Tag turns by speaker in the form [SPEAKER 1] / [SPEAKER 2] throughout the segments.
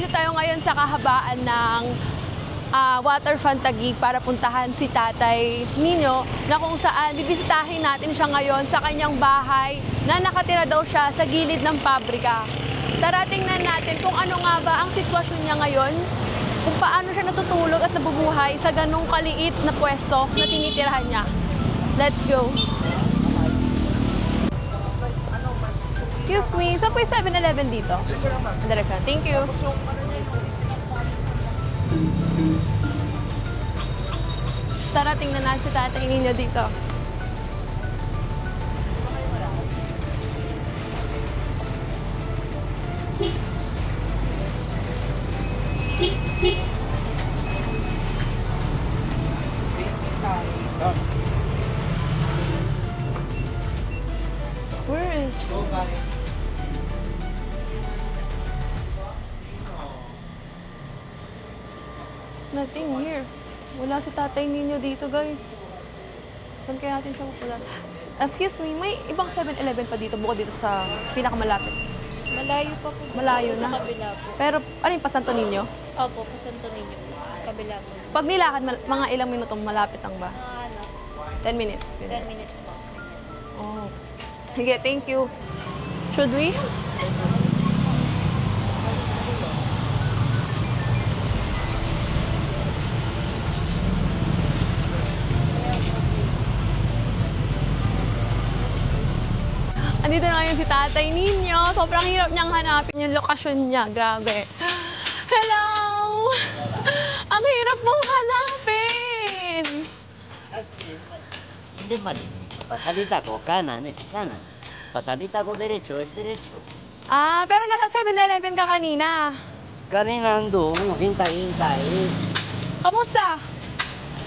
[SPEAKER 1] nandito tayo ngayon sa kahabaan ng Waterfront Taguig para puntahan si Tatay Nino na kung saan bibisitahin natin siya ngayon sa kanyang bahay na nakatira daw siya sa gilid ng pabrika. Tara tingnan natin kung ano nga ba ang sitwasyon niya ngayon, kung paano siya natutulog at nabubuhay sa ganong kaliit na pwesto na tinitirahan niya. Let's go! Excuse me, saan po yung 7-Eleven dito? Direksyon. Thank you. Tara, tingnan natin si Tatay Nino dito. Where is she? There's nothing here. Wala si Tatay Nino dito, guys. Saan kaya natin siya pupunta? Excuse me, may ibang 7-Eleven pa dito bukod dito sa pinakamalapit.
[SPEAKER 2] Malayo pa po.
[SPEAKER 1] Malayo na.
[SPEAKER 2] Sa kabila po.
[SPEAKER 1] Pero ano yung Santo Niño?
[SPEAKER 2] Opo, pa Santo Niño po. Kabila po.
[SPEAKER 1] Pag nilakad, mga ilang minutong malapit lang ba?
[SPEAKER 2] Ano,
[SPEAKER 1] 10 minutes.
[SPEAKER 2] 10 minutes po.
[SPEAKER 1] Oh. Sige, thank you. Should we? Andito na ngayon si Tatay Nino. Sobrang hirap niyang hanapin yung lokasyon niya. Grabe. Hello! Ang hirap mong hanapin!
[SPEAKER 3] Hindi mali. Pasalita ko, kanan, kanan. Pasalita ko, derecho, derecho.
[SPEAKER 1] Ah, pero nasa 7-Eleven ka kanina.
[SPEAKER 3] Kanina doon, hintay-hintay.
[SPEAKER 1] Kamusta?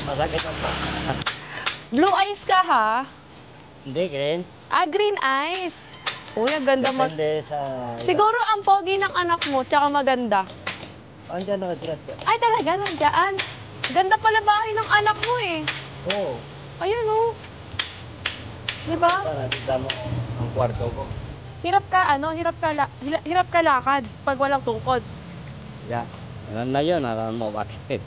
[SPEAKER 3] Masakit ang pa.
[SPEAKER 1] Blue eyes ka, ha?
[SPEAKER 3] Hindi, green.
[SPEAKER 1] Ah, green eyes. Uy, ang ganda mo.
[SPEAKER 3] Depende sa...
[SPEAKER 1] Siguro ang pogi ng anak mo, tsaka maganda.
[SPEAKER 3] Andiyan na, dress ko.
[SPEAKER 1] Ay, talaga, nandiyan. Ganda pala bahay ng anak mo, eh.
[SPEAKER 3] Oo.
[SPEAKER 1] Ayun, oh. Di ba?
[SPEAKER 3] Para kita mo ang kwarto ko.
[SPEAKER 1] Hirap ka lakad pag walang tungkod.
[SPEAKER 3] Yeah. Alam na yun, alam mo bakit.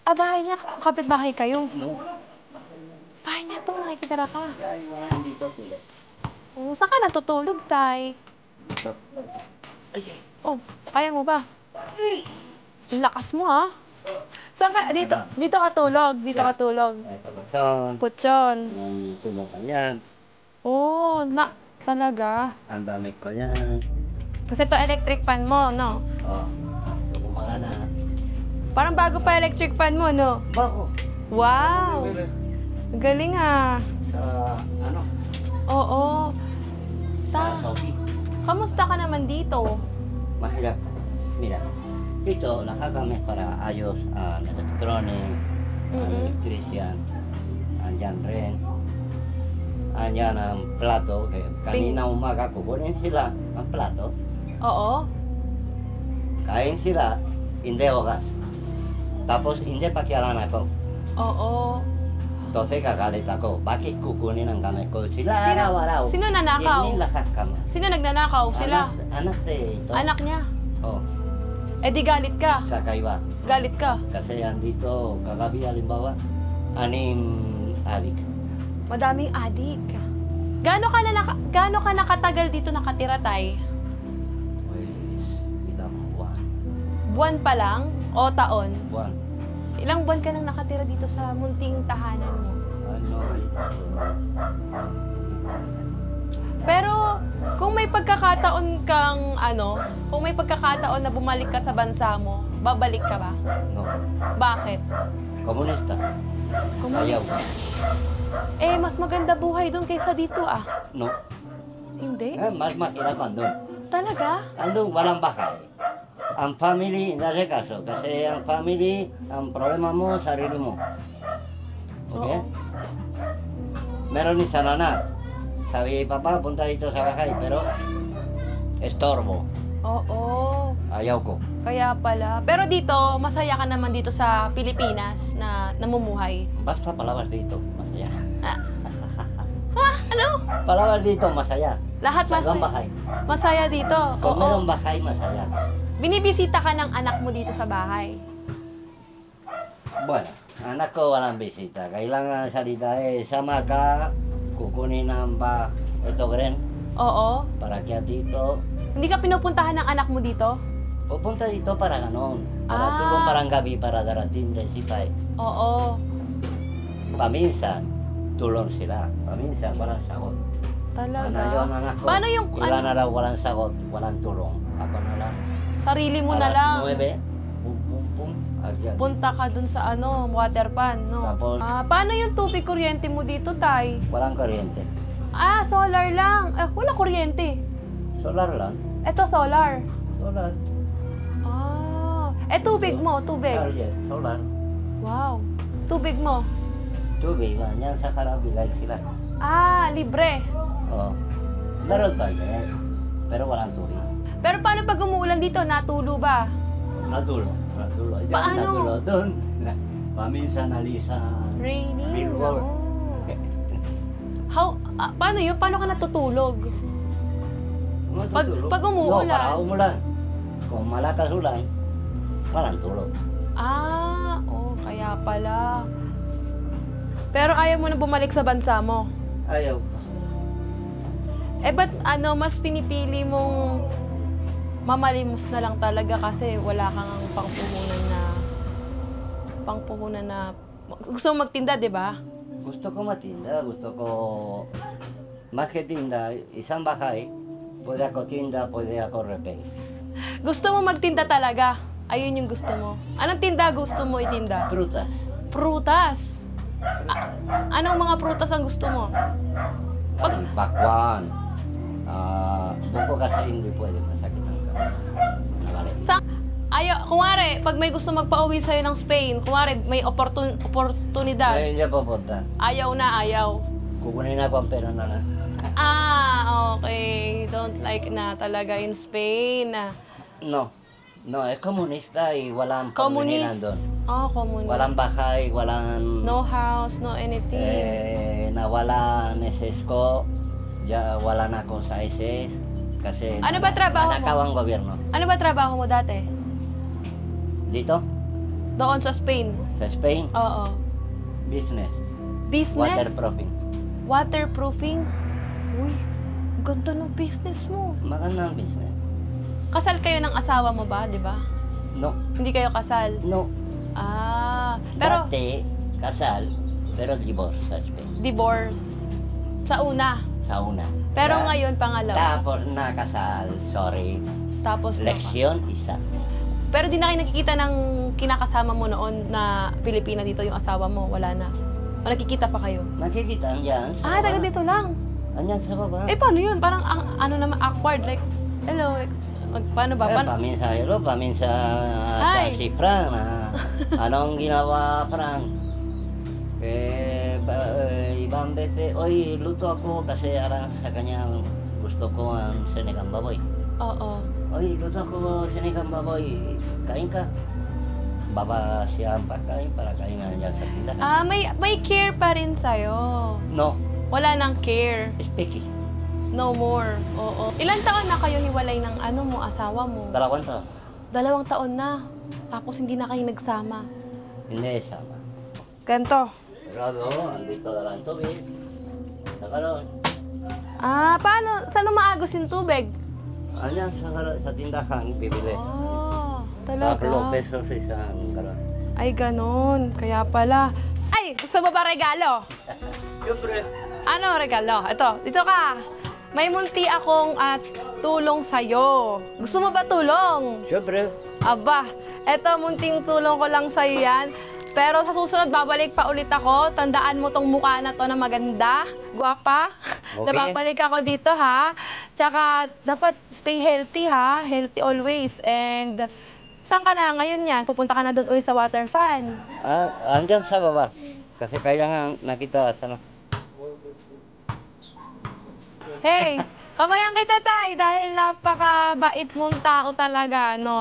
[SPEAKER 1] Bahay niya, kapitbahay kayo.
[SPEAKER 3] No?
[SPEAKER 1] Bahay niya to, nakikitira ka.
[SPEAKER 3] Kaya dito sila.
[SPEAKER 1] Oh, saan ka natutulog, Tay? Oh, kaya mo ba? Ang lakas mo, ha? Saan ka? Dito. Dito ka tulog. Dito ka tulog.
[SPEAKER 3] Ito ba ito?
[SPEAKER 1] Putsyon.
[SPEAKER 3] Tumukan yan.
[SPEAKER 1] Oh, talaga.
[SPEAKER 3] Ang dami ko yan.
[SPEAKER 1] Kasi ito electric fan mo, no?
[SPEAKER 3] Oo. Tumukan na.
[SPEAKER 1] Parang bago pa electric fan mo, no?
[SPEAKER 3] Bako.
[SPEAKER 1] Wow! Ang galing, ah.
[SPEAKER 3] Sa ano?
[SPEAKER 1] Oo.
[SPEAKER 3] Sa Shopee.
[SPEAKER 1] Kamusta ka naman dito?
[SPEAKER 3] Mahirap. Mira. Dito, lahat kami para ayos ang electronics, ang electrician, andyan rin. Andyan ang plato. Kanina umaga kukunin sila ang plato.
[SPEAKER 1] Oo.
[SPEAKER 3] Kain sila, hindi oras. Tapos hindi pakialam ako.
[SPEAKER 1] Oo.
[SPEAKER 3] Entonces kagalit ako. Bakit kukunin ang gamit ko? Sila
[SPEAKER 1] Sino-
[SPEAKER 3] araw-araw.
[SPEAKER 1] sino nanakaw?
[SPEAKER 3] Hindi lahat kami.
[SPEAKER 1] Sino nagnanakaw? Sila?
[SPEAKER 3] Anak ito.
[SPEAKER 1] Anak niya?
[SPEAKER 3] Oh,
[SPEAKER 1] Eh di galit ka.
[SPEAKER 3] sa kaiba.
[SPEAKER 1] Galit ka.
[SPEAKER 3] Kasi andito, kagabi halimbawa, 6 adik.
[SPEAKER 1] Madaming adik. Gaano ka nakatagal dito nakatira, Tay?
[SPEAKER 3] Pues, ilang buwan.
[SPEAKER 1] Buwan pa lang o taon?
[SPEAKER 3] Buwan.
[SPEAKER 1] Ilang buwan ka nang nakatira dito sa munting tahanan mo?
[SPEAKER 3] Ano,
[SPEAKER 1] Pero kung may pagkakataon kung may pagkakataon na bumalik ka sa bansa mo, babalik ka ba?
[SPEAKER 3] no.
[SPEAKER 1] Bakit?
[SPEAKER 3] Komunista. Ayaw.
[SPEAKER 1] Eh, mas maganda buhay doon kaysa dito, ah.
[SPEAKER 3] No.
[SPEAKER 1] Hindi?
[SPEAKER 3] Mas mahirap andun.
[SPEAKER 1] Talaga?
[SPEAKER 3] Andun, walang bahay. Ang family, hindi kaso. Kasi ang family, ang problema mo, sarili mo. Okay?
[SPEAKER 1] Oo.
[SPEAKER 3] Meron isa na. Sabi, papa, punta dito sa bahay. Pero, estorbo.
[SPEAKER 1] Oo.
[SPEAKER 3] Ayaw ko.
[SPEAKER 1] Kaya pala. Pero dito, masaya ka naman dito sa Pilipinas na namumuhay.
[SPEAKER 3] Basta palabas dito, masaya.
[SPEAKER 1] Ha? Ano?
[SPEAKER 3] Palabas dito, masaya.
[SPEAKER 1] Lahat
[SPEAKER 3] Sagang
[SPEAKER 1] masaya.
[SPEAKER 3] bahay.
[SPEAKER 1] Masaya dito.
[SPEAKER 3] Kung
[SPEAKER 1] Oo.
[SPEAKER 3] merong bahay, masaya.
[SPEAKER 1] Binibisita ka ng anak mo dito sa bahay.
[SPEAKER 3] Bueno, anak ko walang bisita. Kailangan salita sama ka, kukunin ang ito rin,
[SPEAKER 1] Oo.
[SPEAKER 3] para kaya dito.
[SPEAKER 1] Hindi ka pinupuntahan ng anak mo dito?
[SPEAKER 3] Pupunta dito para ganon. Para
[SPEAKER 1] Ah.
[SPEAKER 3] tulong parang gabi para darating din si Pai.
[SPEAKER 1] Oo.
[SPEAKER 3] Paminsan, tulong sila. Paminsan, walang sagot.
[SPEAKER 1] Talaga.
[SPEAKER 3] Ano yun, anak ko?
[SPEAKER 1] Paano yung
[SPEAKER 3] Ilan na lang walang sagot, walang tulong. Ako na lang.
[SPEAKER 1] sarili mo na
[SPEAKER 3] Alas
[SPEAKER 1] lang?
[SPEAKER 3] 9, pum pum pum, agad.
[SPEAKER 1] Punta ka dun sa water pan, no?
[SPEAKER 3] Tapos-
[SPEAKER 1] Paano yung tubig kuryente mo dito, Tay?
[SPEAKER 3] Walang kuryente.
[SPEAKER 1] Solar lang. Wala kuryente.
[SPEAKER 3] Solar lang.
[SPEAKER 1] Ito solar.
[SPEAKER 3] Solar.
[SPEAKER 1] Tubig mo, tubig.
[SPEAKER 3] Charger, solar.
[SPEAKER 1] Wow. Tubig mo.
[SPEAKER 3] Tubig, yan sa karabigay sila.
[SPEAKER 1] Libre.
[SPEAKER 3] Oo. Meron tayo pero walang tubig.
[SPEAKER 1] Pero paano pag umuulan dito? Natulo ba?
[SPEAKER 3] Natulo. Natulo. Diyan,
[SPEAKER 1] Paano?
[SPEAKER 3] natulo. Doon. Paminsan alisa.
[SPEAKER 1] Raining.
[SPEAKER 3] Billboard.
[SPEAKER 1] Paano yun? Paano ka natutulog?
[SPEAKER 3] Matutulog.
[SPEAKER 1] pag umuulan?
[SPEAKER 3] No, para umulan. Kung malakas ulan, walang tulog.
[SPEAKER 1] Kaya pala. Pero ayaw mo na bumalik sa bansa mo?
[SPEAKER 3] Ayaw.
[SPEAKER 1] Ba't mas pinipili mong mamalimos na lang talaga kasi wala kang pangpuhunan na gusto mong magtinda, di ba?
[SPEAKER 3] Gusto ko matinda. Gusto ko magtinda. Isang bahay. Pwede ako tinda, pwede ako repair.
[SPEAKER 1] Gusto mo magtinda talaga? Ayun yung gusto mo. Anong tinda gusto mo itinda?
[SPEAKER 3] Prutas.
[SPEAKER 1] Prutas. Anong mga prutas ang gusto mo?
[SPEAKER 3] Bakwan. Buko kasi hindi pwede masakit ang kamay. Nabalik.
[SPEAKER 1] Kunwari, pag may gusto magpa-uwi sa'yo ng Spain, kunwari, may oportunidad,
[SPEAKER 3] Ngayon niya pupunta.
[SPEAKER 1] ayaw na ayaw.
[SPEAKER 3] Kukunin ako ang pera na lang.
[SPEAKER 1] Okay. Don't like na talaga in Spain.
[SPEAKER 3] No. No, komunista walang pamilihan doon.
[SPEAKER 1] Communist.
[SPEAKER 3] Walang bahay, walang...
[SPEAKER 1] No house, no anything.
[SPEAKER 3] Nawala ng SS ko. Wala na akong sa SS. Kasi...
[SPEAKER 1] Ano ba trabaho mo?
[SPEAKER 3] nanakaw ang gobyerno.
[SPEAKER 1] Ano ba trabaho mo dati?
[SPEAKER 3] Dito,
[SPEAKER 1] Doon sa Spain?
[SPEAKER 3] sa Spain,
[SPEAKER 1] Oo.
[SPEAKER 3] business.
[SPEAKER 1] Business?
[SPEAKER 3] Waterproofing.
[SPEAKER 1] Waterproofing? Uy, ang ganda ng business mo.
[SPEAKER 3] Magandang business.
[SPEAKER 1] Kasal kayo ng asawa mo ba, di ba?
[SPEAKER 3] No.
[SPEAKER 1] Hindi kayo kasal?
[SPEAKER 3] No.
[SPEAKER 1] Pero
[SPEAKER 3] Dati, kasal, pero divorce sa Spain.
[SPEAKER 1] divorce. Sa una.
[SPEAKER 3] Sa una.
[SPEAKER 1] Pero ngayon, pangalawa.
[SPEAKER 3] Tapos nakasal, sorry.
[SPEAKER 1] Tapos
[SPEAKER 3] Leksyon, isa.
[SPEAKER 1] Pero di na kayo nakikita ng kinakasama mo noon na Pilipina dito yung asawa mo. Wala na. O nakikita pa kayo?
[SPEAKER 3] Nakikita andyan sa baba.
[SPEAKER 1] Taga dito lang.
[SPEAKER 3] Andyan sa baba.
[SPEAKER 1] Paano yun? Parang naman awkward. Like, hello. Like, paano ba?
[SPEAKER 3] Paminsan hello, paminsan
[SPEAKER 1] Ay.
[SPEAKER 3] sa si Fran. Anong ginawa, Fran? Ibang beses, oy, luto ako kasi sa kanya gusto ko ang sinigang baboy.
[SPEAKER 1] Oo.
[SPEAKER 3] Oy, luto ako sinigang baboy. Kain ka. Baba siya ang pagkain para kain na dyan sa tindahan.
[SPEAKER 1] May care pa rin sa'yo.
[SPEAKER 3] No,
[SPEAKER 1] Wala nang care.
[SPEAKER 3] speaking.
[SPEAKER 1] No more. Oo. Ilang taon na kayo hiwalay ng asawa mo?
[SPEAKER 3] 2 taon.
[SPEAKER 1] 2 taon na. Tapos hindi na kayo nagsama.
[SPEAKER 3] Hindi sama.
[SPEAKER 1] Ganto.
[SPEAKER 3] Pero andito na lang tubig. Nakaroon.
[SPEAKER 1] Paano? Saan umaagos yung tubig?
[SPEAKER 3] Andyan sa tindahan, bibili.
[SPEAKER 1] Talaga.
[SPEAKER 3] 3 pesos isang karoon.
[SPEAKER 1] Ay, ganon. Kaya pala. Ay, gusto mo ba regalo?
[SPEAKER 3] Siyempre.
[SPEAKER 1] Ano regalo? Ito, dito ka. May munti akong tulong sa'yo. Gusto mo ba tulong?
[SPEAKER 3] Siyempre.
[SPEAKER 1] Aba, eto munting tulong ko lang sa'yo yan. Pero sa susunod, babalik pa ulit ako. Tandaan mo tong mukha na to na maganda, guwapa.
[SPEAKER 3] Okay.
[SPEAKER 1] Babalik ako dito, ha? Tsaka, dapat stay healthy, ha? Healthy always. And, saan ka na ngayon yan? Pupunta ka na doon ulit sa water fan.
[SPEAKER 3] Andyan sa baba. Kasi kaya nga nakita sa
[SPEAKER 1] Hey, kabayan kita, Tay, dahil napakabait mong tao talaga, no?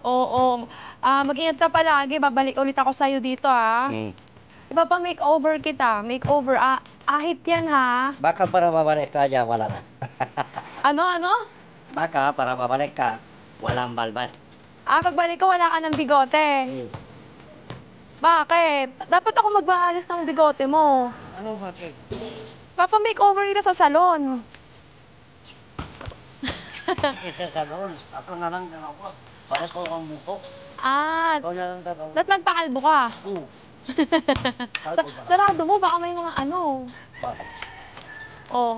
[SPEAKER 1] Oo. Mag-ingat ka palagi. Babalik ulit ako sa'yo dito, ha? Ipapa-makeover kita. Makeover. Ahit yan, ha?
[SPEAKER 3] Baka para mabalik ka dyan, wala na.
[SPEAKER 1] Ano?
[SPEAKER 3] Baka para mabalik ka, walang balbas.
[SPEAKER 1] Pagbalik ko, wala ka ng bigote. Bakit? Dapat ako magbahalis ng bigote mo.
[SPEAKER 3] Ano bakit?
[SPEAKER 1] Papa-makeover kita sa salon.
[SPEAKER 3] Isa sa doon, ako na lang gagawa. Para ko ang buko. Ako na lang gagawa.
[SPEAKER 1] Ba't nagpakalbo ka?
[SPEAKER 3] Kalbo ba?
[SPEAKER 1] Sarado mo, baka may mga ano.
[SPEAKER 3] Bakit?
[SPEAKER 1] Oh,